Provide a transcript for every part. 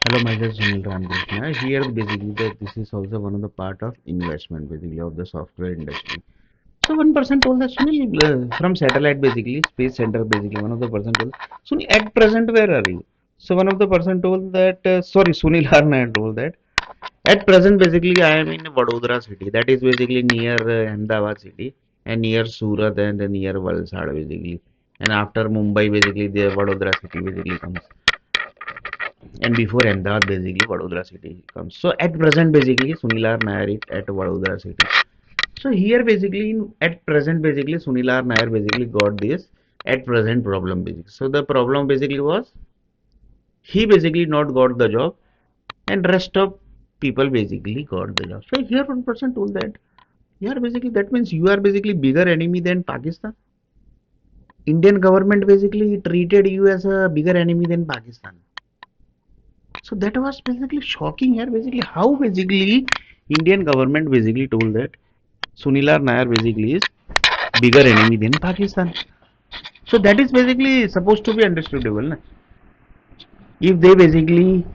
Hello, myself Sunil Ramkrishna. Here, basically, that this is also one of the part of investment, basically, of the software industry. So one person told that Sunil from satellite, basically, space center, basically, one of the person told, Sunil, at present, where are you? So one of the person told that, sorry, Sunil Arna told that, at present, basically, I am in Vadodara city. That is basically near Ahmedabad city and near Surat and near Valsad, basically. And after Mumbai, basically, the Vadodara city basically comes. And before Ahmedabad, basically Vadodara city comes. So at present, basically Sunilar Nair is at Vadodara city. So here basically at present, basically Sunilar Nair basically got this at present problem basically. So the problem basically was he basically not got the job and rest of people basically got the job. So here one person told that yeah basically that means you are basically bigger enemy than Pakistan. Indian government basically treated you as a bigger enemy than Pakistan. So that was basically shocking here. Basically, how basically Indian government basically told that Sunilar Nair basically is bigger enemy than Pakistan. So that is basically supposed to be understandable. Na? If they basically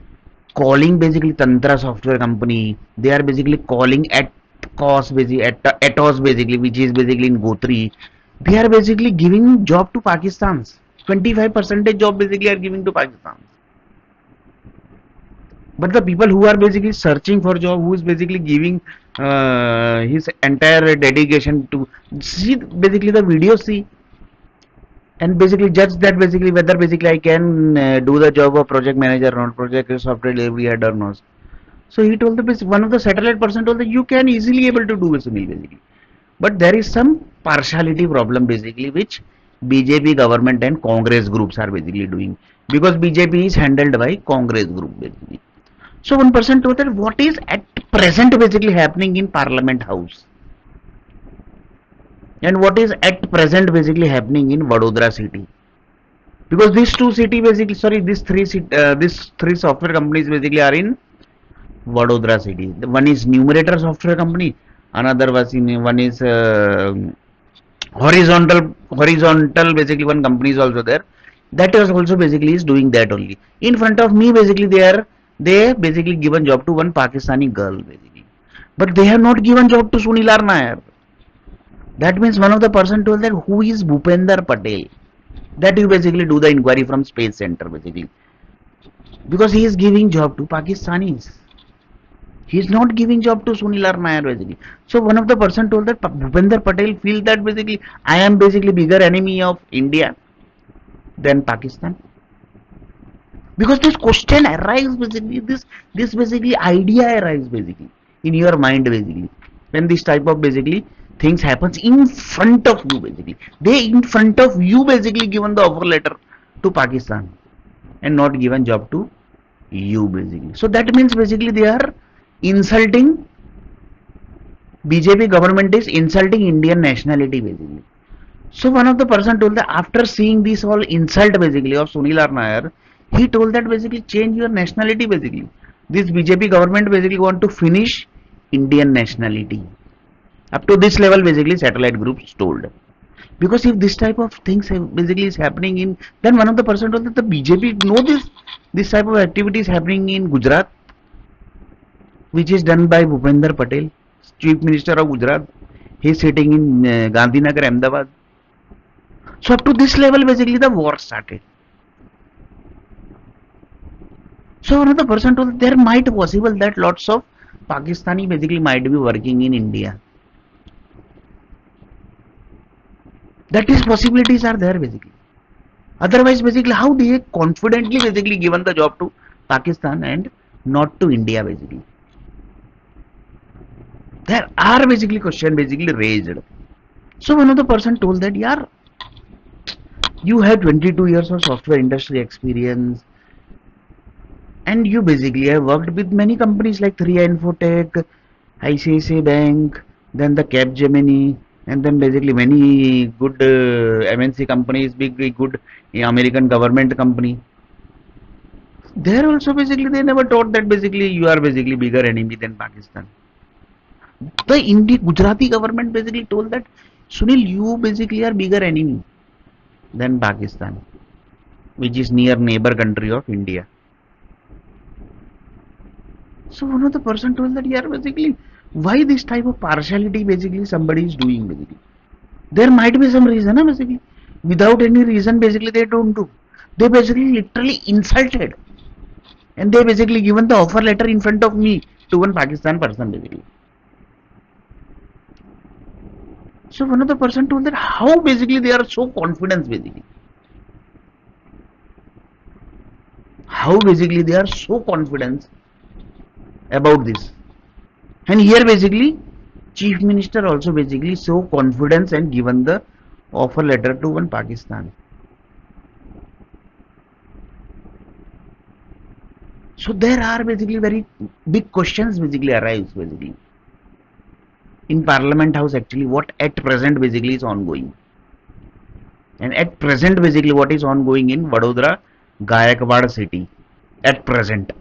calling basically Tantra software company, they are basically calling at cost basically at Atos basically, which is basically in Gotri. They are basically giving job to Pakistan's. 25% job basically are giving to Pakistan. But the people who are basically searching for job, who is basically giving his entire dedication to see basically the video, see and basically judge that basically whether basically I can do the job of project manager or not, project software delivery head or not. So he told the one of the satellite person told that you can easily able to do this basically, but there is some partiality problem basically which BJP government and Congress groups are basically doing, because BJP is handled by Congress group basically. So one person told that what is at present basically happening in Parliament House and what is at present basically happening in Vadodara city. Because these two city basically, sorry, these three software companies basically are in Vadodara city. The one is Numerator Software Company, another was in one is horizontal basically one company is also there. That is also basically is doing that only. In front of me basically they basically given job to one Pakistani girl basically. But they have not given job to Sunilar Nair. That means one of the person told that who is Bhupender Patel. That you basically do the inquiry from Space Center basically. Because he is giving job to Pakistanis. He is not giving job to Sunilar Nair basically. So one of the person told that Bhupender Patel feel that basically I am basically bigger enemy of India than Pakistan. Because this question arises basically, this basically idea arises basically in your mind basically when this type of basically things happens in front of you basically. They in front of you basically given the offer letter to Pakistan and not given job to you basically. So that means basically they are insulting, BJP government is insulting Indian nationality basically. So one of the person told that after seeing this whole insult basically of Sunil Nair, he told that basically change your nationality basically. This BJP government basically want to finish Indian nationality. Up to this level basically satellite groups told. Because if this type of things basically is happening in, then one of the person told that the BJP know this type of activity is happening in Gujarat, which is done by Bhupender Patel, Chief Minister of Gujarat. He is sitting in Gandhinagar, Ahmedabad. So up to this level, basically the war started. So another person told there might possible that lots of Pakistani basically might be working in India. That is possibilities are there basically. Otherwise, basically, how they confidently basically given the job to Pakistan and not to India basically. There are basically question basically raised. So one of the person told that yeah, you have 22 years of software industry experience and you basically have worked with many companies like 3i Infotech, ICICI Bank, then the Capgemini, and then basically many good MNC companies, big good American government company. There also basically they never taught that basically you are basically bigger enemy than Pakistan. The Indian Gujarati government basically told that Sunil, you basically are bigger enemy than Pakistan, which is near neighbor country of India. So one of the person told that, yeah, basically, why this type of partiality basically somebody is doing basically. There might be some reason, basically. Without any reason, basically they don't do. They basically literally insulted, and they basically given the offer letter in front of me to one Pakistan person basically. So one of the person told that how basically they are so confident basically. How basically they are so confident about this. And here basically Chief Minister also basically so confidence and given the offer letter to one Pakistan. So there are basically very big questions basically arise basically in Parliament House actually what at present basically is ongoing. And at present basically what is ongoing in Vadodara Gayakwad city at present.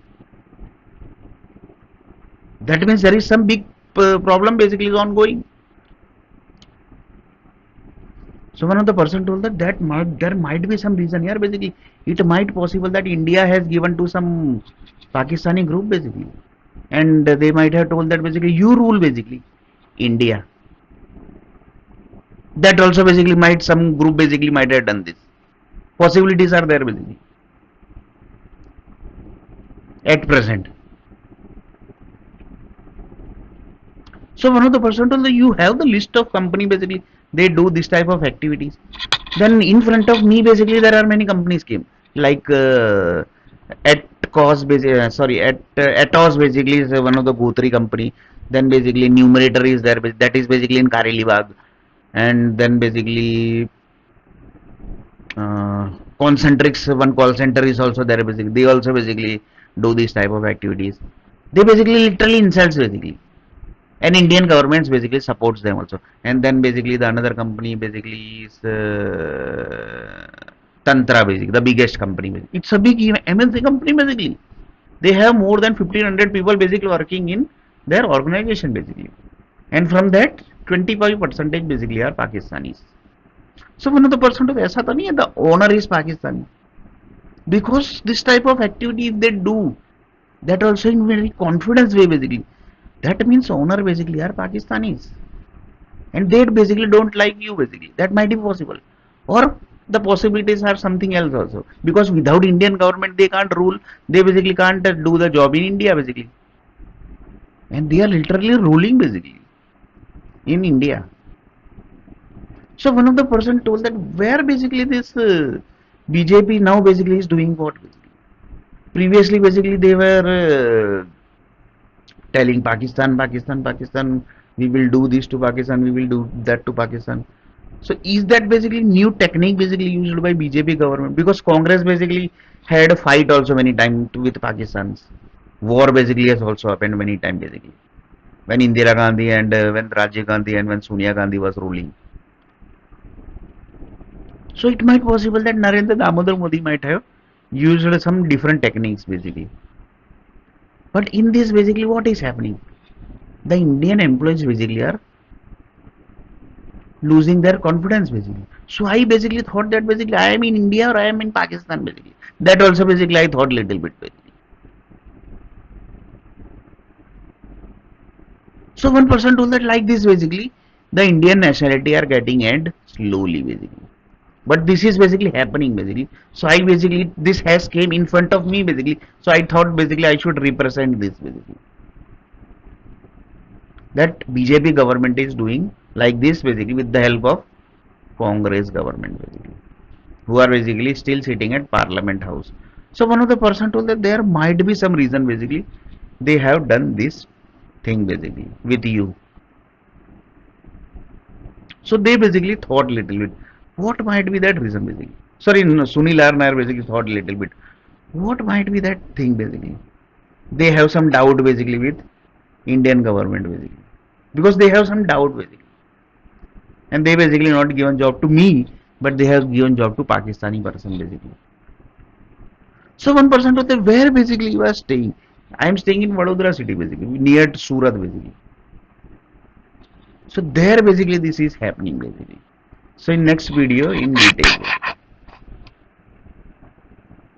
That means there is some big problem basically is ongoing. So one of the person told that there might be some reason here basically. It might possible that India has given to some Pakistani group basically, and they might have told that basically you rule basically India. That also basically might some group basically might have done this. Possibilities are there basically at present. So one of the person told that you have the list of company basically they do this type of activities. Then in front of me basically there are many companies came like at cost basically sorry at Atos basically is one of the Gotri company. Then basically numerator is there that is basically in Karelibag, and then basically Concentrix one call center is also there basically. They also basically do this type of activities. They basically literally insults basically, and Indian governments basically supports them also. And then basically the another company basically is Tantra basically, the biggest company basically. It's a big MNC company basically. They have more than 1500 people basically working in their organization basically, and from that 25% basically are Pakistanis. So one of the person to ऐसा तो नहीं है the owner is Pakistani, because this type of activity if they do that also in very confidence way basically, that means owner basically are Pakistanis, and they basically don't like you basically. That might be possible, or the possibilities are something else also, because without Indian government they can't rule. They basically can't do the job in India basically, and they are literally ruling basically in India. So one of the person told that where basically this BJP now basically is doing what basically. Previously basically they were telling Pakistan, Pakistan, Pakistan, we will do this to Pakistan, we will do that to Pakistan. So is that basically new technique basically used by BJP government? Because Congress basically had a fight also many times with Pakistan's. War basically has also happened many times basically. When Indira Gandhi and when Rajiv Gandhi and when Sonia Gandhi was ruling. So it might possible that Narendra Damodar Modi might have used some different techniques basically. But in this basically what is happening? The Indian employees basically are losing their confidence basically. So I basically thought that basically I am in India or I am in Pakistan basically. That also basically I thought little bit basically. So one person told that like this basically the Indian nationality are getting end slowly basically. But this is basically happening basically. So I basically this has came in front of me basically. So I thought basically I should represent this basically. That BJP government is doing like this basically with the help of Congress government basically, who are basically still sitting at Parliament House. So one of the person told that there might be some reason basically they have done this thing basically with you. So they basically thought little bit what might be that reason basically. Sorry, no, Sunil or NAIR basically thought little bit what might be that thing basically. They have some doubt basically with Indian government basically, because they have some doubt basically, and they basically not given job to me, but they have given job to Pakistani person basically. So one person told them where basically you are staying. I am staying in Vadodara city basically near to Surat basically. So there basically this is happening basically. So in next video in detail.